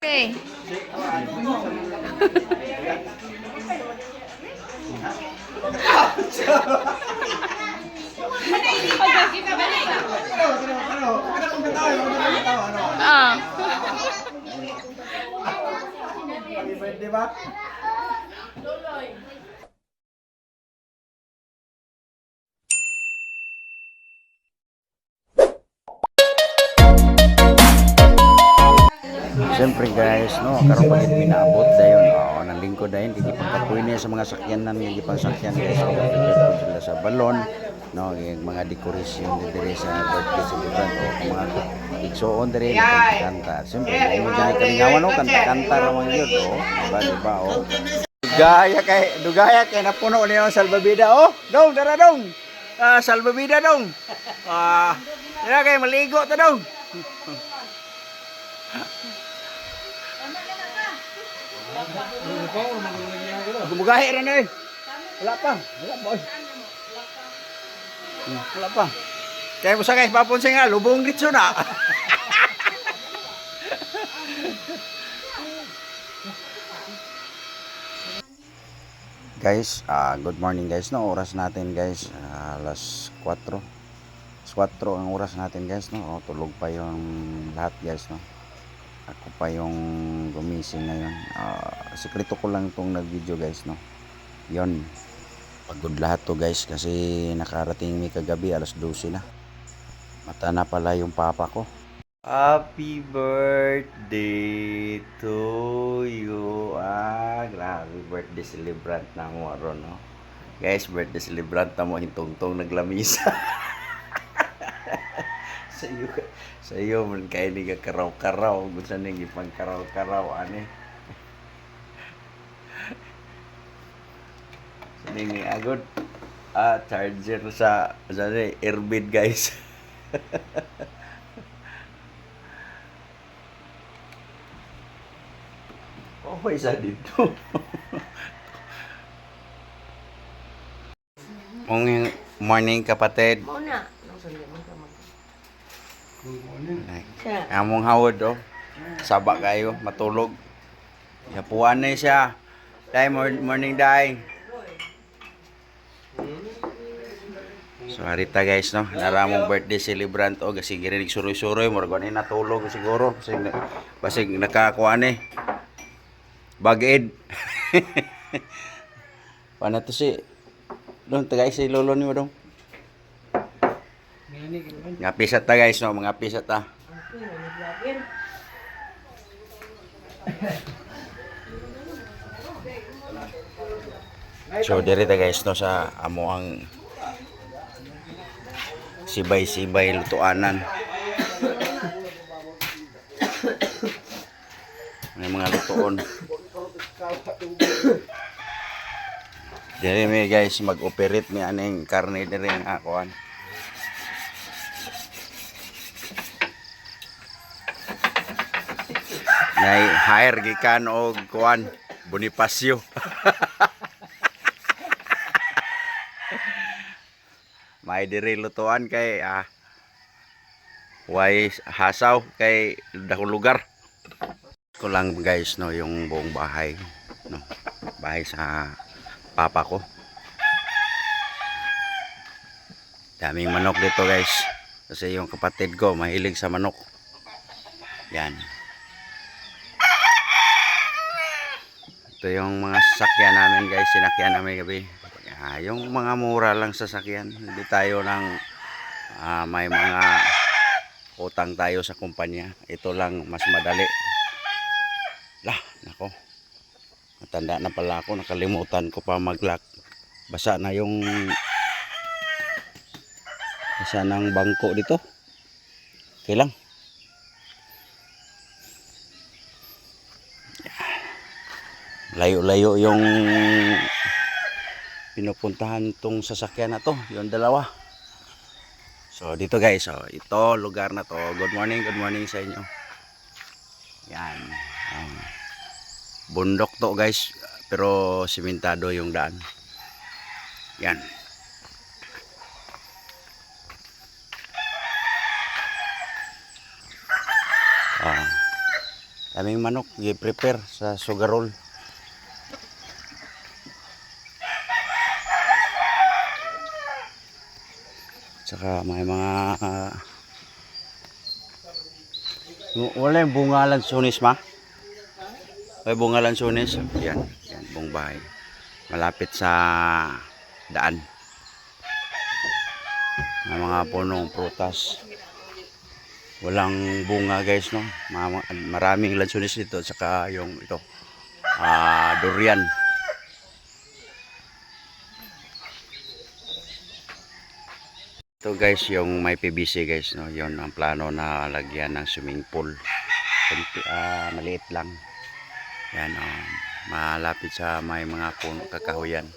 Okay. Ah. Di ba? Siyempre guys, no, karon pagit minaabot dayon. Oo, nang lingkod dayon kay gipagkapoy niya sa mga sakyanan nga gipangsakyan guys. Pagkakapod sila sa balon, no, yung mga dekorasyon diri sa birthday celebrant o mga igsoon diri kanta. Siyempre, mo dyan kalingawan no, kanta-kanta ra man gyud, oh. Diba, oh. Dugaya kay napuno niya ang salbabida, oh. Dong, dara dong. Salbabida dong. Dira kay maligo ta dong. Gumugahi rin eh. Wala pa. Wala pa. Wala pa. Kaya mo sa guys, papunsin nga, lubong ditso na. Guys, good morning guys. No, oras natin guys, alas 4. Alas 4 ang oras natin guys, no. Tulog pa yung lahat guys, no. Ako pa yung gumising ngayon. Sekreto ko lang itong nag-video guys, no. Yon. Pagod lahat to guys kasi nakarating mi kagabi alas 12 na. Mata na pala yung papa ko. Happy birthday to you. Grabe birthday celebrant na mo ron, no. Guys, birthday celebrant na mo hintong-tong naglamisa. sa iyo man kay ni karaw-karaw gusto ning ipang karaw-karaw ani ning agod charger sa Airbid guys. Oh, isa dito. Morning kapatid. Muna. Among hawod oh. Saba kayo, matulog. Yapuan na siya. Day morning day. So harita guys no, naramong birthday celebrant o kasi ginilig suroy-suroy murag ani natulog siguro basig nakakuan eh. Bagid. Pana to si Dong tagay si lolo ni mo dong. Nga pisat ta guys no, mga pisat ta. So diri ta guys no sa amo ang sibay-sibay lutuanan. May mga lutuon. Diri mi guys mag-operate mi aning karne diri ang akuan. Nay hire gikan og kuan Bonifacio. May diri lutuan kay way hasaw kay dakong lugar. Ko lang guys no yung buong bahay no. Bahay sa papa ko. Daming manok dito guys. Kasi yung kapatid ko mahilig sa manok. Yan. Ito yung mga sasakyan namin guys, sinakyan namin gabi. Yung mga mura lang sasakyan. Hindi tayo ng may mga utang tayo sa kumpanya. Ito lang mas madali. Lah, nako. Matanda na pala ako, nakalimutan ko pa mag-lock. Basa na yung basa ng bangko dito. Okay lang. Layo-layo yung pinupuntahan tong sasakyan na to, yung dalawa. So dito guys, ito lugar na to. Good morning sa inyo. Yan. Bundok to guys, pero simentado yung daan. Yan. Daming manok, i-prepare sa sugarol. Tsaka may mga wala yung bunga lansunis ma? May bunga lansunis. Yan, yan buong bahay. Malapit sa daan. May mga punong prutas. Walang bunga guys no. Maraming lansunis dito tsaka yung ito durian. Ito guys yung may PVC guys no. Yon ang plano na lagyan ng swimming pool. Maliit lang. Yan malapit sa may mga puno kakahuyan.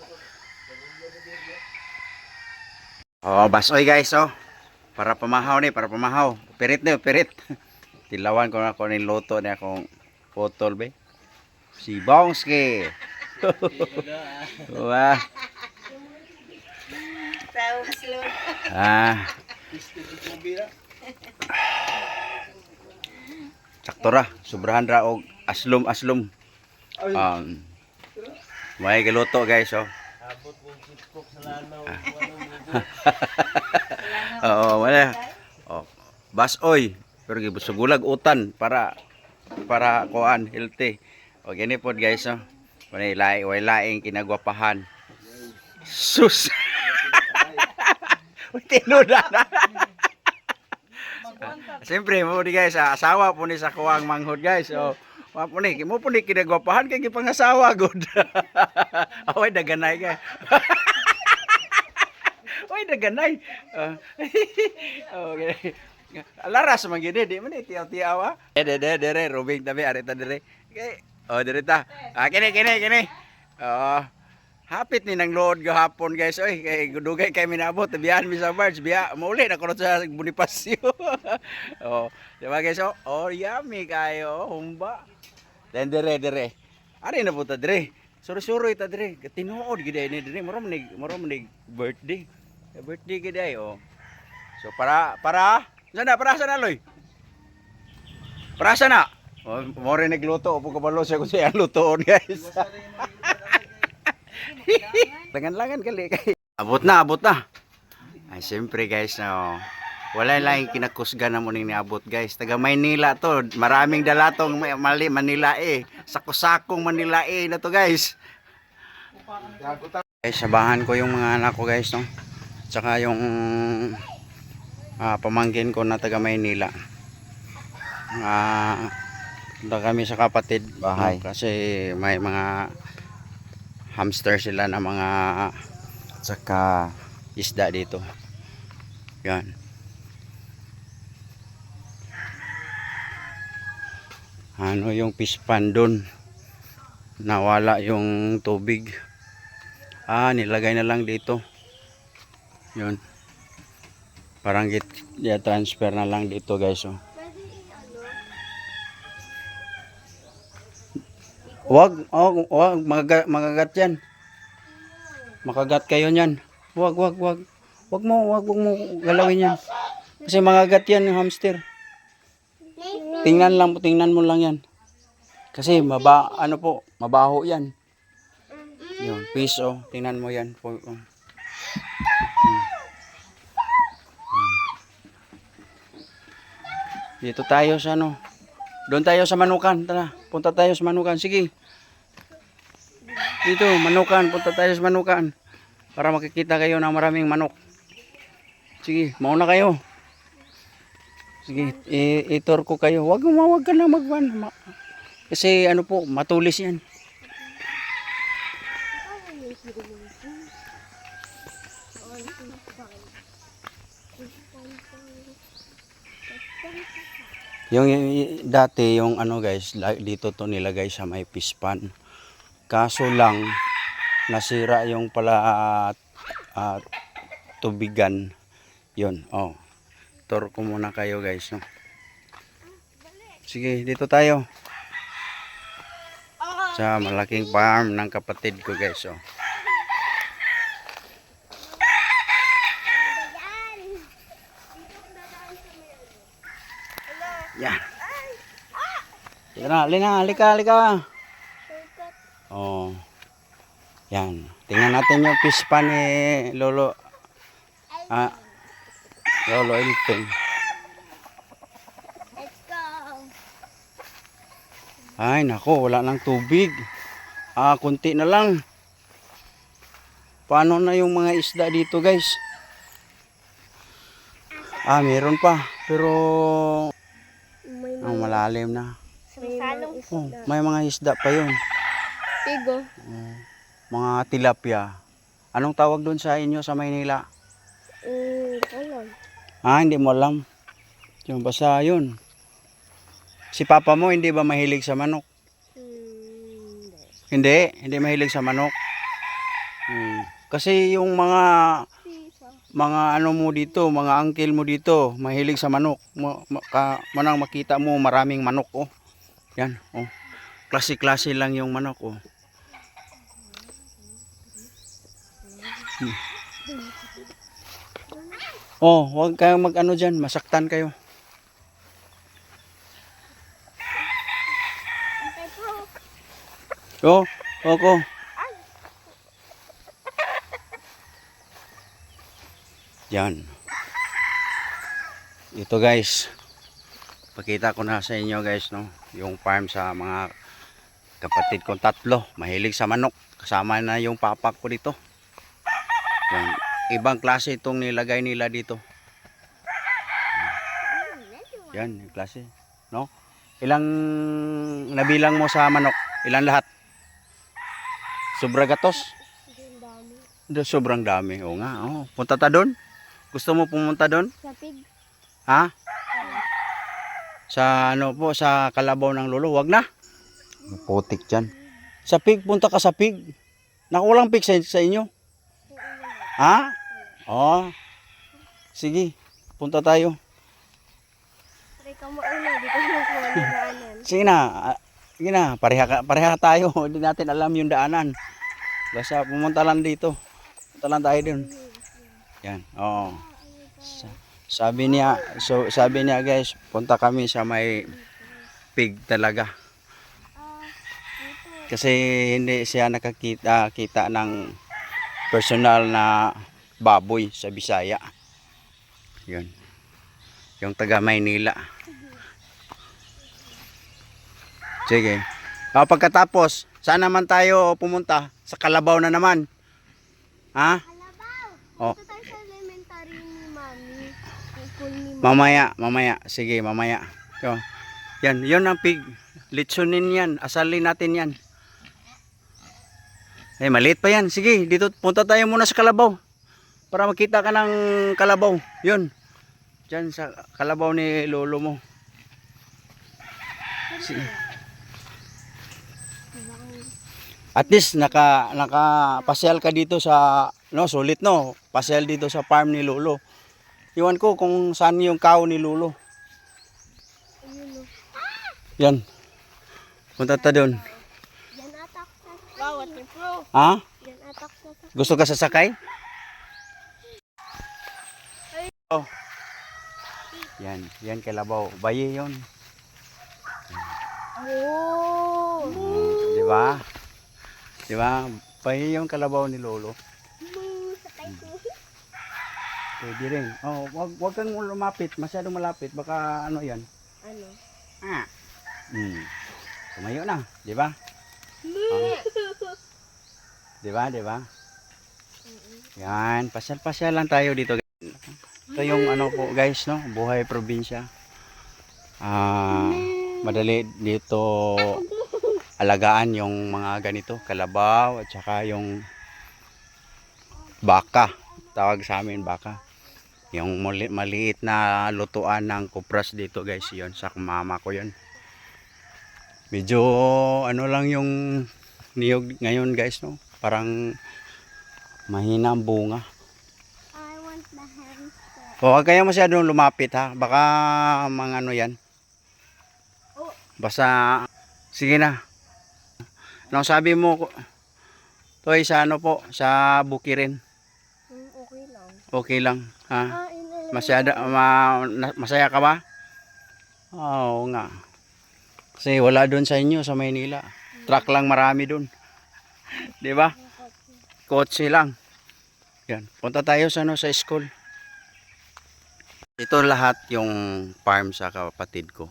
Basoy guys para pamahaw ni, para pamahaw. Pirit na, pirit. Tilawan ko na ko ng loto niya akong potol be. Si Bongski. Wah. Sakto ra, sobrahan ra og aslom. May galuto guys Abot mo kitpok sa lanaw. Wala. Basoy, pero sugulag utan para kuan healthy. Gani pod guys Way laing kinagwapahan. Sus. Tinuda na. Siyempre mo di guys, asawa po ni sa kuwang manghod guys. Mo po ni kinagwapahan kay gipangasawa gud. Away daganay guys. Oy daganay. Okay. Laras man gid di man tiyaw-tiyaw Dere robing tabi arita dere. Okay. Dere ta. Kini. Hapit ni nang load gahapon guys oy kay dugay kay minabot biyahan mi sa barge biya mauli na kuno sa Bonifacio. Diba guys yummy kayo humba. Den dere ari na puta dere suro-suro ita dere tinuod gid ni dere morom ni birthday gid ay so para sana loy para sana mo rin nagluto upo kabalo siya kung siya lutoon guys. Langan kali kay. Abot na. Ay siyempre guys wala lang kinakusgan na mo ning niabot guys. Taga Maynila to. Maraming dalatong Manila Sako-sakong Manila na to guys. Guys, sabahan ko yung mga anak ko guys Tsaka yung pamangkin ko na taga Maynila. Punta kami sa kapatid bahay kasi may mga hamster sila na mga tsaka isda dito. Yan. Yung fish pan doon nawala yung tubig. Nilagay na lang dito. Yun. Parang transfer na lang dito guys Wag magagat yan. Makagat kayo niyan. Wag mo galawin yan. Kasi magagat yan yung hamster. Tingnan mo lang yan. Kasi mabaho yan. Yung fish tingnan mo yan. Dito tayo sa doon tayo sa Manukan. Tara, punta tayo sa Manukan. Sige. Dito, Manukan. Punta tayo sa Manukan. Para makikita kayo ng maraming manok. Sige, mauna kayo. Sige, itur ko kayo. Wag ka na magwan. Kasi matulis yan. Yung dati yung guys, dito to nilagay sa may fish pan. Kaso lang nasira yung pala tubigan. Yun, Tour ko muna kayo guys Sige, dito tayo. Sa malaking farm ng kapatid ko guys Yan. Tara, halika, halika. Oh. Yan. Tingnan natin yung fish pan ni Lolo. Ah, Lolo Elpeng. Let's go. Ay, nako, wala nang tubig. Kunti na lang. Paano na yung mga isda dito, guys? Meron pa. Pero malalim na. Sumasalong Oh, may mga isda pa yun. Tigo. Mga tilapia. Anong tawag doon sa inyo sa Maynila? Alam. Hindi mo alam. Yung basta yun. Si papa mo hindi ba mahilig sa manok? Hindi mahilig sa manok. Kasi yung mga ano mo dito, mga uncle mo dito, mahilig sa manok. Manang makita mo maraming manok, oh. Yan, oh. Klase-klase lang yung manok, oh. Oh, huwag kayong mag-ano dyan, masaktan kayo. Oh, oko. Yan. Ito guys. Pakita ko na sa inyo guys, no, yung farm sa mga kapatid kong tatlo. Mahilig sa manok. Kasama na yung papa ko dito. Yan. Ibang klase itong nilagay nila dito. Yan, yung klase, no? Ilang nabilang mo sa manok? Ilan lahat? Sobra gatos? Sobrang dami. Oo nga. Oh. Punta ta doon? Gusto mo pumunta doon? Sa pig. Ha? Sa ano po, sa kalabaw ng lolo. Wag na. Putik dyan. Sa pig, punta ka sa pig. Nakulang pig sa inyo. Ha? Oh. Sige, punta tayo. Try ka mauna, di ka nakuha ng daanan. Sige na. Sige na, pareha tayo. Hindi natin alam yung daanan. Basta pumunta lang dito. Punta lang tayo dun. Yan. Oo. Sabi niya guys, punta kami sa may pig talaga. Kasi hindi siya nakakita ng personal na baboy sa Bisaya. Yun. Yung taga Maynila. Sige. Pagkatapos, saan naman tayo pumunta? Sa Kalabaw na naman. Ha? Kalabaw! Oh. Ito tayo sa elementary ni Mami. School ni Mami. Mamaya. Sige, mamaya. So, yan, yun ang pig. Litsunin yan. Asalin natin yan. Maliit pa yan. Sige, dito punta tayo muna sa Kalabaw. Para makita ka ng Kalabaw. Yun. Diyan sa Kalabaw ni lolo mo. Sige. At least nakapasyal ka dito sa sulit no. Pasyal dito sa farm ni lolo. Iwan ko kung saan yung cow ni lolo. Yan. Punta ta doon. Yan atak sa bawat ni Pro. Ha? Yan atak sa Gusto ka sasakay? Oh. Yan Kalabaw. Baye 'yon. Oh. Di ba? Di ba? Baye yung Kalabaw ni lolo. Sakay ko. Pwede rin. Oh, wag kang lumapit, masyadong malapit baka ano 'yan. Ano? Tumayo na, di ba? Di ba, di ba? Yan, pasyal-pasyal lang tayo dito. Ito yung ano po guys, no? Buhay probinsya. Madali dito alagaan yung mga ganito, kalabaw at saka yung baka. Tawag sa amin baka. Yung maliit na lutuan ng kupras dito guys, yon sa mama ko yon. Medyo ano lang yung niyog ngayon guys, no? Parang mahina ang bunga. I want the hamster. Huwag kayo masyadong lumapit ha. Baka mga ano yan. Basta sige na. Anong sabi mo? Toy sa ano po? Sa Bukirin. Okay lang. Okay lang ha? Masaya ka ba? Oo nga. Kasi wala doon sa inyo sa Maynila. Truck lang marami doon. 'Di ba? Kotse lang. Yan. Punta tayo sa ano, sa school. Ito lahat yung farm sa kapatid ko.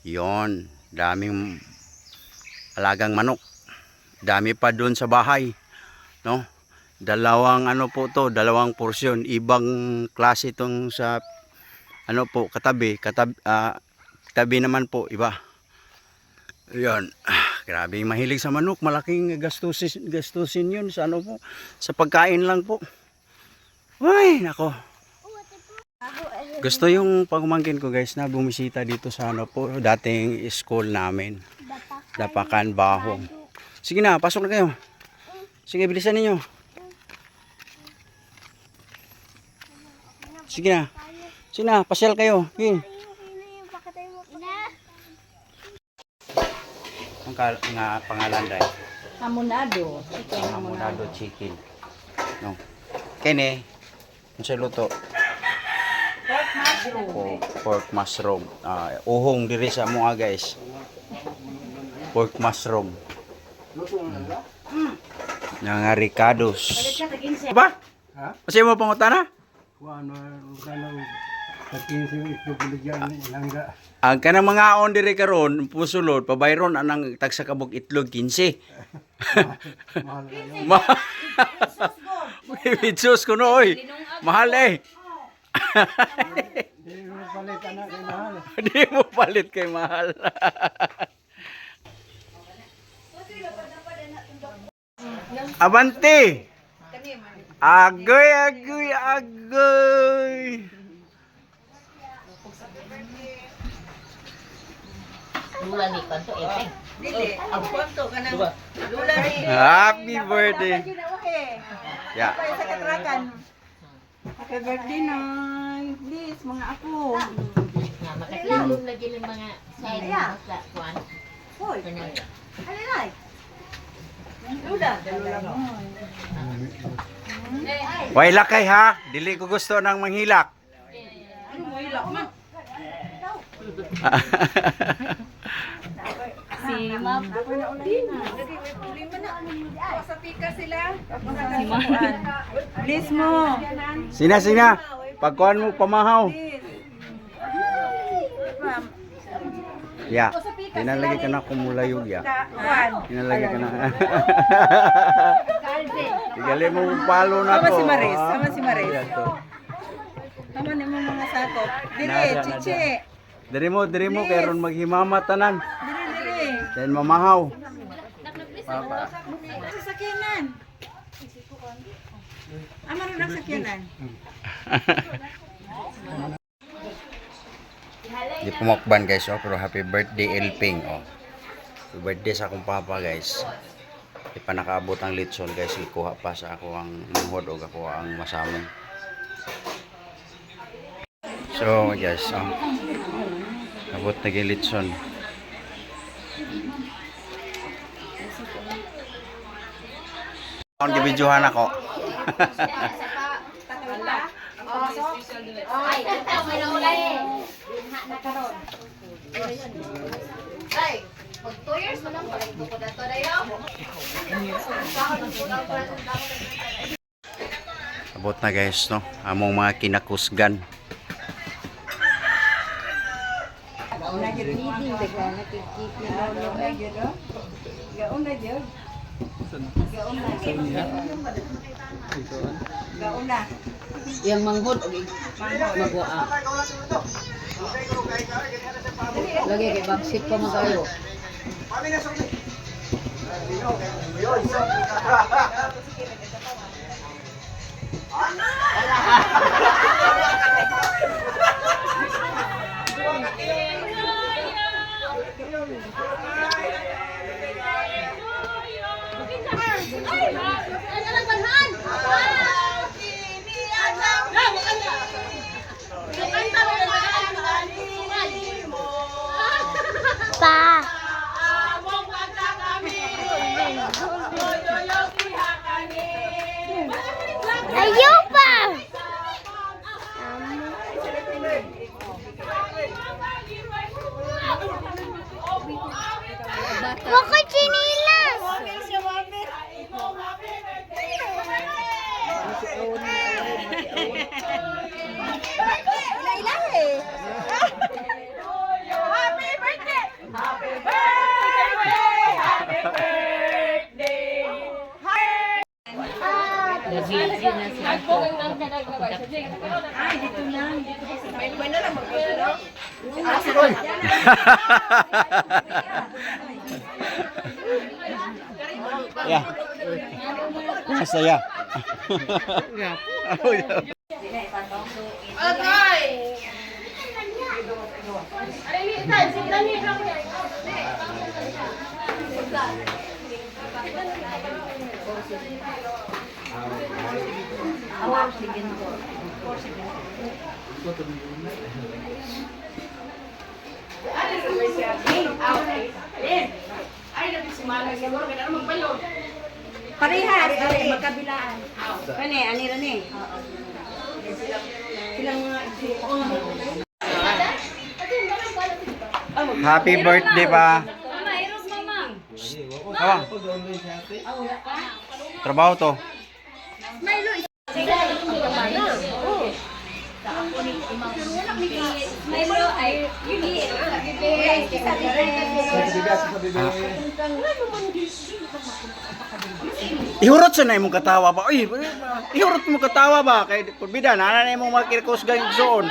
Yon, daming alagang manok. Dami pa doon sa bahay, no? Dalawang ano po to, dalawang porsyon. Ibang klase itong sa ano po, katabi, katabi naman po, iba. Yan. Grabe, mahilig sa manok. Malaking gastusin yun sa ano po, sa pagkain lang po. Ay, nako. Gusto yung pagmangkin ko guys na bumisita dito sa ano po, dating school namin. Dapakan Bahong. Sige na, pasok na kayo. Sige, bilisan ninyo. Sige na. Sige na, pasyal kayo. Sige. Ang nga pangalan dahil? Hamonado. Hamonado chicken. No. Kene, ang sa luto. Pork mushroom. Uhong diri sa mga guys. Pork mushroom. Nga ricados. Ba? Ha? Kasi mo pangutana? Ano ito buligyan langga. Ang kanang mga on diri karon pusulod pabayron anang tagsa kabog itlog 15. Mahal kayo. Bitsos ko no oy. Mahal eh. Di mo palit anak kay mahal. Di mo palit kay mahal. Abante. Agoy, agoy, agoy. Lula ni kanto epeng. Dili, ang konto ka ng lula ni. Happy birthday. Yeah. Sa katrakan. Happy birthday, Noy. Please, mga apo. Nga makatilom lagi ng mga side Yeah. sa kuan. Hoy, Kanang alinay. Lula. Way lakay ha. Dili ko gusto ng manghilak. Ano mo ilak ma? Si Ma'am. Sa pika sila. Si Ma'am. Please mo. Sina. Pagkuhan mo pamahaw. Ma'am. Ya. Dinalagay ka na kumulayog ya. Kuan. Dinalagay ka na. Tigali mo palo na Tama to. si Maris. ha? Tama si Maris. Ayan to. Tama ni mo mga sakop. Dili, Nada, chiche. Diri mo kayron maghimama tanan. Dili. Then mamahaw. Sa sakyanan. Amaro na sakyanan. Di pumakban guys oh, pero happy birthday Elping oh. Happy birthday sa akong papa guys. Di pa nakaabot ang litson guys, ikuha pa sa ako ang manghod o ako ang masamong. So guys, abot na yung litson. Ang gibidyohan ako. Ay, may naulay eh. Na karon. Ay, pag 2 years mo lang pala ito ko dato dayo. Abot na guys no, among mga kinakusgan. Nagreading daga nakikik ni lolo na gyud. Gaon na gyud. Gaon na. Gaon na. yang manghod og magwa. Lagi kay bagsip pa magayo. Pa. Ayaw pa. Bakit sinilas? Nag-video na siya. Ya. Masaya. Oh, ya. Parehas, magkabilaan. Kani, ani rani. Silang mga Happy birthday pa. Mama, Eros mama. Awang. Trabaho to. Milo ay yuni. Ihurot sa na imong katawa ba? Uy, ihurot mo katawa ba? Kay purbida na na imong makirkos gayong igsoon.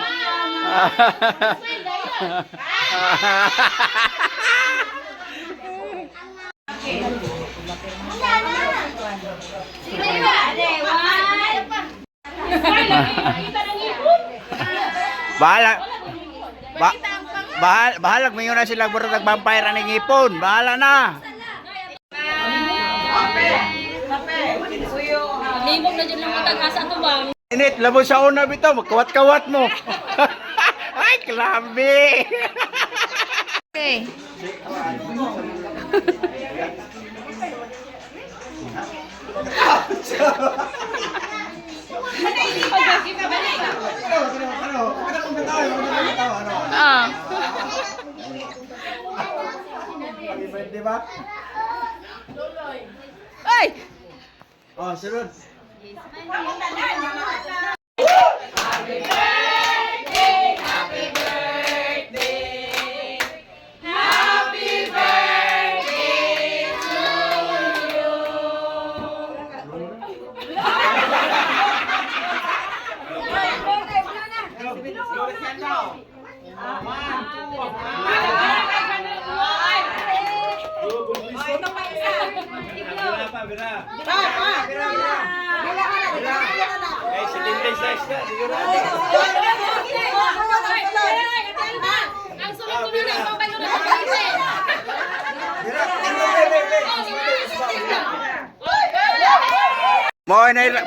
Bahala. Bahalag mayo na sila buro nag-vampire aning ipon. Bahala na. Limog na dyan ng matag-asa to ba? Init, labo sa una bitaw, magkawat-kawat mo. Ay, klabe. Okay. Di ba? Ay! Oh, sunod. Ang sunod ko na lang, pabalo na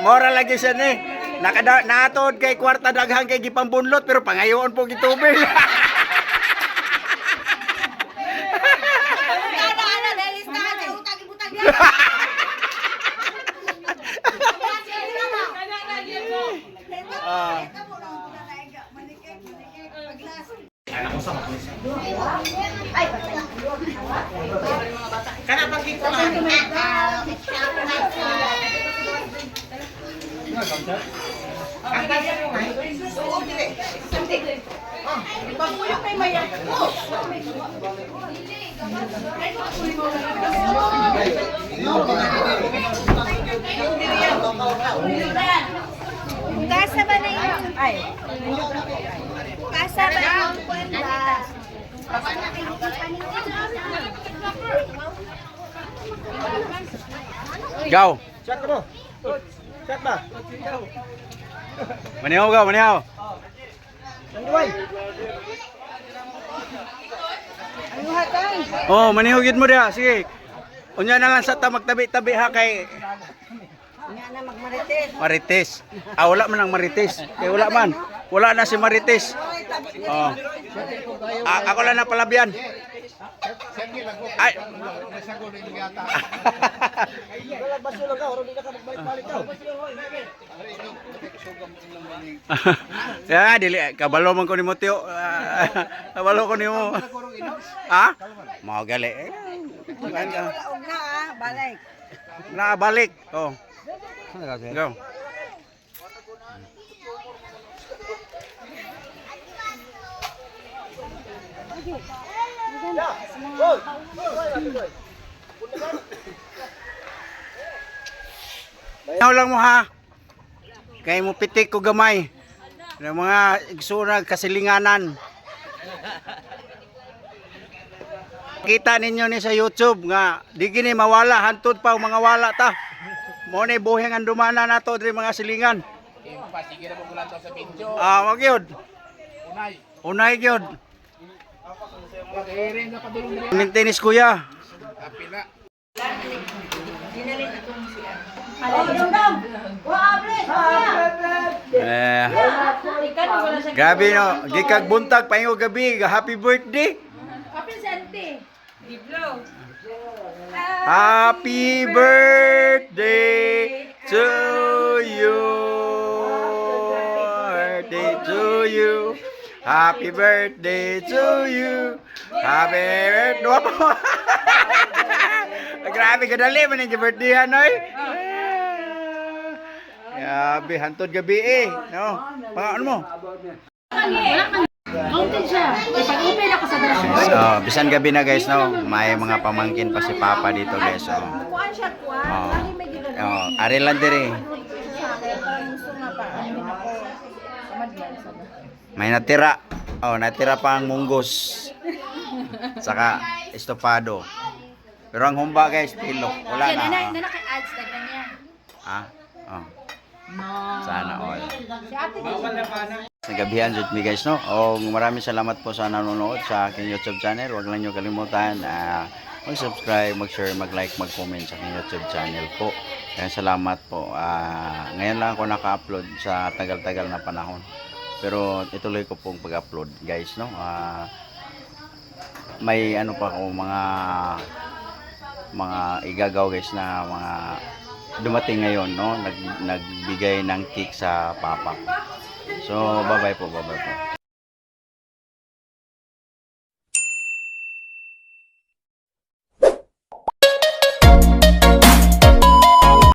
Mora lagi siya ni. Nakatod kay kwarta daghang kay gipambunlot pero pangayoon po gitubel. Kasa ba na yun? Ay. Kasa ba yung kwenta? Gaw. Chat mo. Chat ba? Manihaw gaw, manihaw. Oh, manihaw gid mo dia. Sige. Unya na lang sa ta magtabi-tabi ha kay nga na magmarites. Marites. Ah, wala man ang Marites. Kay wala man. Wala na si Marites. Oh. Ako lang na palabyan. Ay. Ya, dili kabalo man ko nimo tiyo. Kabalo ko nimo. Ha? Mao gali. Kain ka. Wala na balik. Nakabalik. Oh. Go. Ano lang mo ha? Kay mo pitik ko gamay. Ng mga igsurag kasilinganan. Kita ninyo ni sa YouTube nga di gini mawala hantod pa ang mga wala ta. Mo ni buhing ang dumana nato diri mga silingan. Sige na po mula to sa video. Wag yun. Unay. Unay yun. Pag-irin na padulong niya. Maintenance kuya. Happy na. Grabe no. Gikag buntag paingo gabi. Happy birthday. Happy Sante. Diblo. Happy birthday to you. Birthday to you. Happy birthday to you. Happy birthday. Grabe kadali man yung birthday hanoy. Grabe hantod gabi eh. No. Ano mo? Mountain siya. Ipag-open ako sa garage. So, bisan gabi na guys no. May mga pamangkin pa si Papa dito guys. So. Kuan siya, kuan. Lagi may ginagawa. Oh, ari lang diri. Sa akin, parang gusto nga pa. Ano ako. May natira. Oh, natira pa ang munggos. Saka estopado. Pero ang humba guys, pilok. Wala na. Nana kay ads na ganyan. Ah, oh. Sana all. Si ate Sa gabihan jud mi guys no. O maraming salamat po sa nanonood sa aking YouTube channel. Huwag lang niyo kalimutan mag-subscribe, mag-share, mag-like, mag-comment sa aking YouTube channel po. Kaya salamat po. Ngayon lang ako naka-upload sa tagal-tagal na panahon. Pero ituloy ko pong pag-upload guys no. May ano pa ako mga igagaw guys na mga dumating ngayon no, nagbigay ng cake sa Papa. So bye bye po.